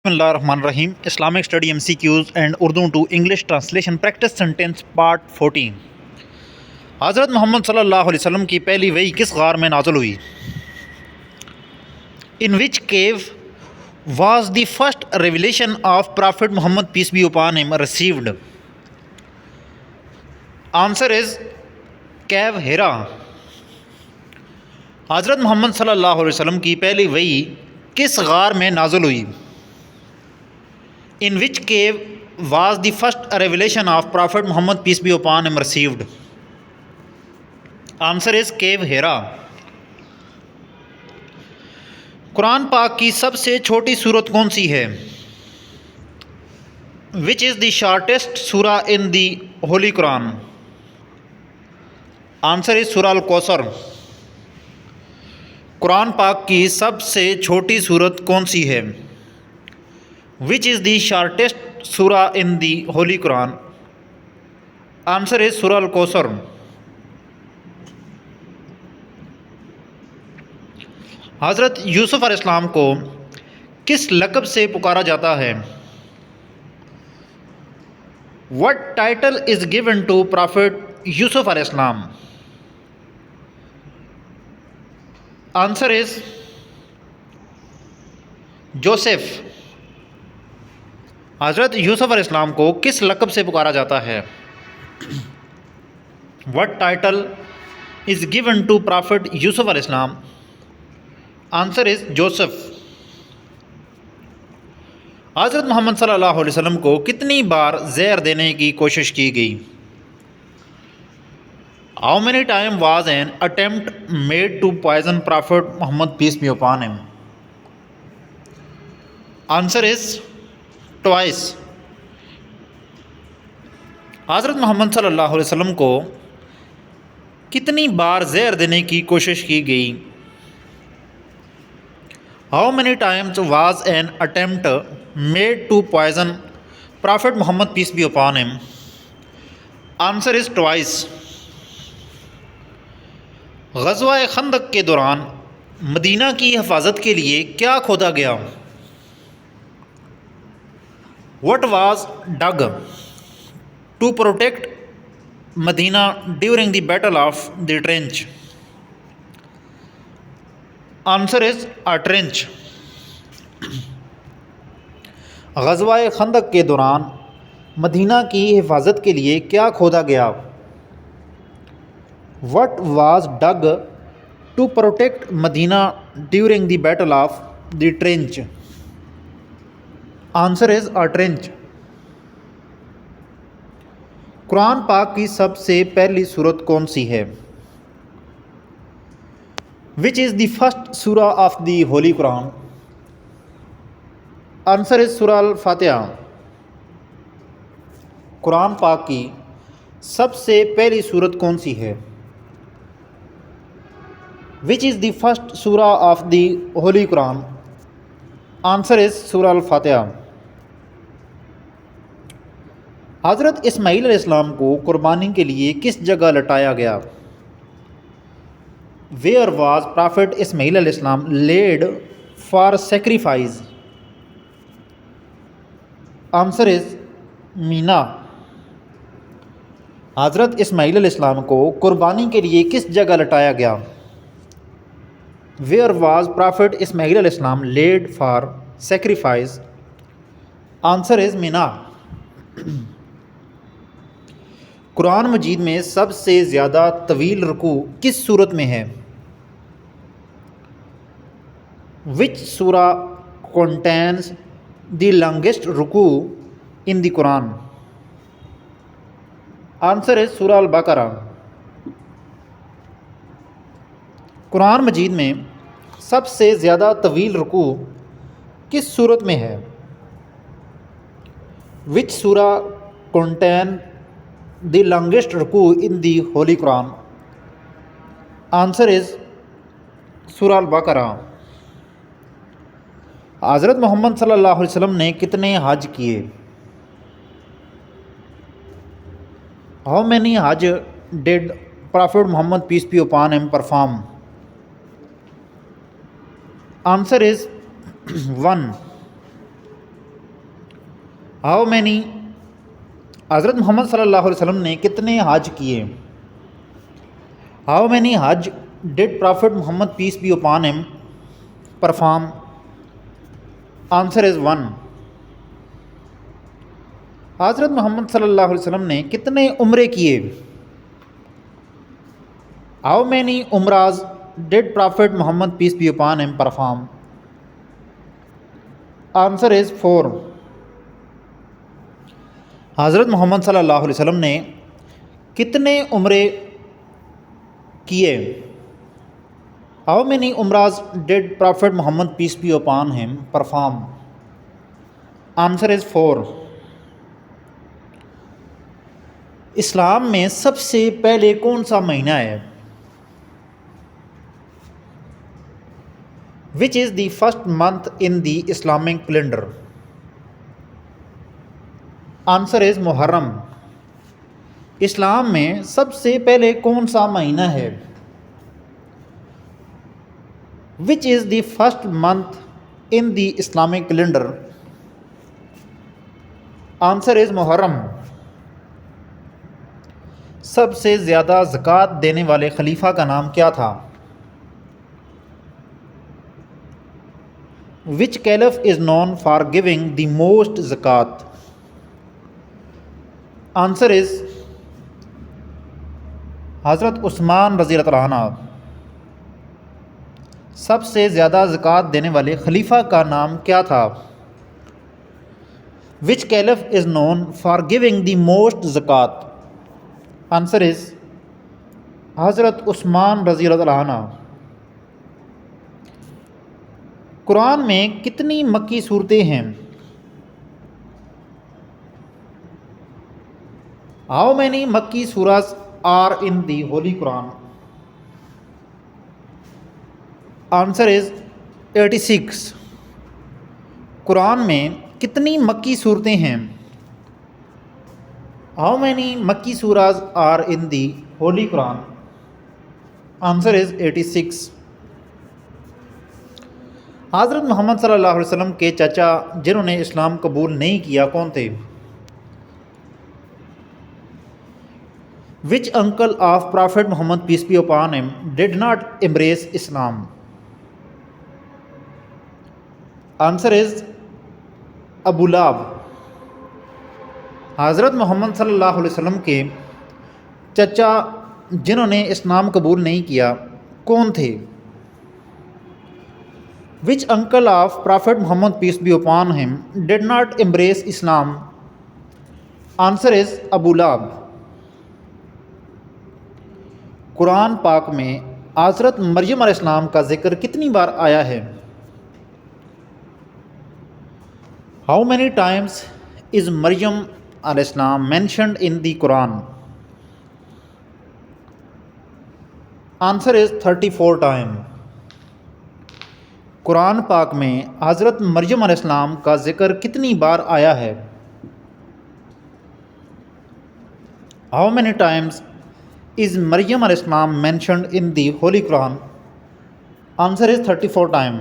Bismillahirrahmanirrahim. Islamic Study MCQs and Urdu to English Translation Practice Sentence Part 14. हज़रत मोहम्मद सल्लल्लाहु अलैहि वसल्लम की पहली वही किस गार में नाज़िल हुई? In which cave was the first revelation of Prophet Muhammad peace be upon him received? Answer is Cave Hira. हज़रत मोहम्मद सल्लल्लाहु अलैहि वसल्लम की पहली वही किस गार में नाज़िल हुई? In which cave was the first revelation of Prophet Muhammad peace be upon him received? Answer is Cave Hira. Quran पाक की सबसे छोटी सूरत कौन सी है? Which is the shortest surah in the Holy Quran? Answer is Surah Al-Kawthar. Quran पाक की सबसे छोटी सूरत कौन सी है? Which is the shortest surah in the Holy Quran? Answer is Surah Al-Kawthar. हज़रत यूसुफ़ अलैहिस्सलाम को किस लक़ब से पुकारा जाता है? What title is given to Prophet Yusuf अलैहिस्सलाम? Answer is Joseph. हज़रत यूसुफ़ अलैहिस्सलाम को किस लक़ब से पुकारा जाता है? What title is given to Prophet Yusuf अलैहिस्सलाम? Answer is Joseph. हज़रत मोहम्मद सल्लल्लाहु अलैहि वसल्लम को कितनी बार ज़हर देने की कोशिश की गई? How many times was an attempt made to poison Prophet Muhammad peace be upon him? Answer is twice. हज़रत मोहम्मद सल्लल्लाहु अलैहि वसल्लम को कितनी बार ज़हर देने की कोशिश की गई? How many times was an attempt made to poison Prophet Muhammad peace be upon him? Answer is twice. ग़ज़वा खंदक के दौरान मदीना की हिफाजत के लिए क्या खोदा गया? What was dug to protect Medina during the battle of the trench? Answer is a trench. ग़ज़वा खंदक के दौरान मदीना की हिफाजत के लिए क्या खोदा गया? What was dug to protect Medina during the battle of the trench? Answer is a trench. Quran पाक की सबसे पहली सूरत कौन सी है? Which is the first surah of the Holy Quran? Answer is Surah Al-Fatiha. Quran पाक की सबसे पहली सूरत कौन सी है? Which is the first surah of the Holy Quran? Answer is Surah Al-Fatiha. हज़रत इस्माईल अलैहिस्सलाम को कुर्बानी के लिए किस जगह लटाया गया? Where was Prophet Ismail अलैहिस्सलाम laid for sacrifice? Answer is Meena. हज़रत इस्माईल अलैहिस्सलाम को कुर्बानी के लिए किस जगह लटाया गया? Where was Prophet Ismail अलैहिस्सलाम laid for sacrifice? Answer is Meena. Quran मजीद में सबसे ज़्यादा तवील रुकू किस सूरत में है? Which surah contains the longest रुकू in the Quran? Answer is Surah Al-Baqarah. Quran मजीद में सबसे ज़्यादा तवील रुकू किस सूरत में है? Which surah contains the longest ruku in the Holy Quran? Answer is Surah Al-Baqarah. हज़रत मोहम्मद सल्लल्लाहु अलैहि वसल्लम ने कितने हज किए? How many hajj did Prophet Muhammad peace be upon him perform? Answer is 1. How many हज़रत मोहम्मद सल्लल्लाहु अलैहि वसल्लम ने कितने हज किए? How many Hajj did prophet Mohammad peace be upon him perform? Answer is 1। हज़रत मोहम्मद सल्लल्लाहु अलैहि वसल्लम ने कितने उम्रे किए? How many Umrahs did prophet Mohammad peace be upon him perform? Answer is 4। Hazrat Mohammad सल्लल्लाहु अलैहि वसल्लम ने कितने उम्रे किए? How many Umrahs did prophet Mohammad peace be upon him perform? Answer is 4। इस्लाम में सबसे पहले कौन सा महीना है? Which is the first month in the Islamic calendar? Answer is Muharram. इस्लाम में सबसे पहले कौन सा महीना है? Which is the first month in the Islamic calendar? Answer is Muharram. सबसे ज़्यादा ज़कात देने वाले खलीफा का नाम क्या था? Which caliph is known for giving the most zakat? Answer is Hazrat Usman रज़ी अल्लाह अन्हु। सबसे ज़्यादा ज़कात देने वाले खलीफा का नाम क्या था? Which caliph is known for giving the most zakat? Answer is Hazrat Usman रज़ी अल्लाह अन्हु। कुरान में कितनी मक्की सूरतें हैं? How many Makki surahs are in the holy Quran? Answer is 86। Quran में कितनी मक्की सूरतें हैं? How many Makki surahs are in the holy Quran? Answer is 86। Hazrat Mohammad सल्लल्लाहु अलैहि वसल्लम के चाचा जिन्होंने इस्लाम कबूल नहीं किया कौन थे? Which uncle of prophet Mohammad peace be upon him did not embrace Islam? Answer is Abu Lahab. Hazrat Mohammad सल्लल्लाहु अलैहि वसल्लम के चचा जिन्होंने इस्लाम कबूल नहीं किया कौन थे? Which uncle of prophet Mohammad peace be upon him did not embrace Islam? Answer is Abu Lahab. Quran पाक में हज़रत मरियम अलैहिस्सलाम का ज़िक्र कितनी बार आया है? How many times is Maryam अलैहिस्सलाम mentioned in the Quran? Answer is 34 time. Quran पाक में हज़रत मरियम अलैहिस्सलाम का ज़िक्र कितनी बार आया है? How many times is Maryam अलैहिस्सलाम mentioned in the holy Quran? Answer is 34 time.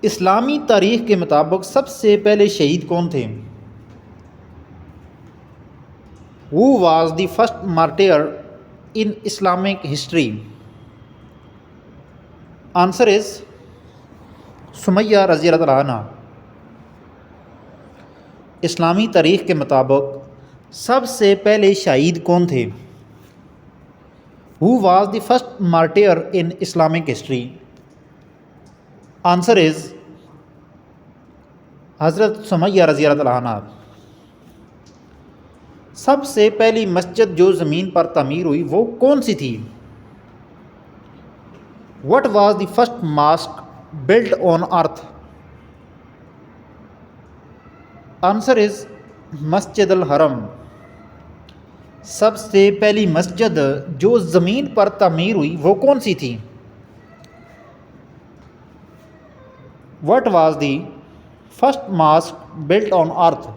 इस्लामी तारीख़ के मुताबिक सबसे पहले शहीद कौन थे? Who was the first martyr in Islamic history? Answer is Sumayya रज़ी अल्लाह अन्हा। इस्लामी तारीख़ के मुताबिक सबसे पहले शहीद कौन थे? Who was the first martyr in Islamic history? Answer is हज़रत सुमैया रज़ी अल्लाह अन्हा। सबसे पहली मस्जिद जो ज़मीन पर तामीर हुई वो कौन सी थी? What was the first mosque built on earth? Answer is मस्जिद अल हरम। सबसे पहली मस्जिद जो ज़मीन पर तामीर हुई वो कौन सी थी? What was the first mosque built on earth?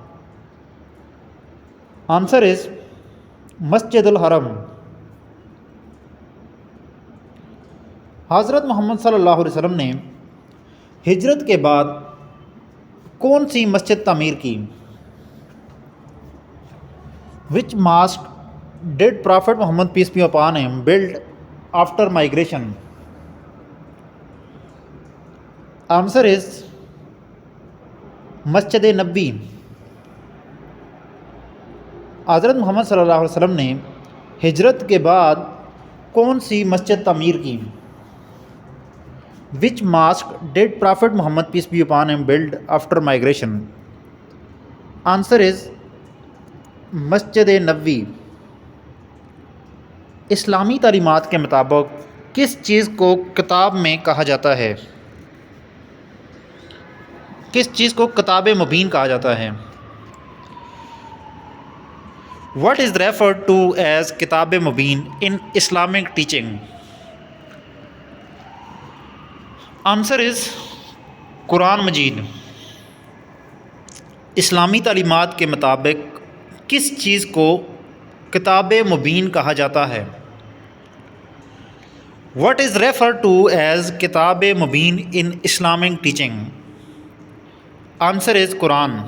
Answer is मस्जिद अल हरम। हज़रत मोहम्मद सल्लल्लाहु अलैहि वसल्लम ने हिजरत के बाद कौन सी मस्जिद तामीर की? Which mosque did prophet Mohammad peace be upon him build after migration? Answer is Masjid Nabi. हज़रत मोहम्मद सल्लल्लाहु अलैहि वसल्लम ने हिजरत के बाद कौन सी मस्जिद तामीर की? Which mosque did prophet Mohammad peace be upon him build after migration? Answer is Masjid Nabi. इस्लामी तालीमात के मुताबिक किस चीज़ को किताब में कहा जाता है? किस चीज़ को किताब मुबीन कहा जाता है? What is referred to as Kitab Mubin in Islamic teaching? Answer is Quran Majeed. इस्लामी तालीमात के मुताबिक किस चीज़ को किताब मुबीन कहा जाता है? What is referred to as Kitab Mubin in Islamic teaching? Answer is Quran.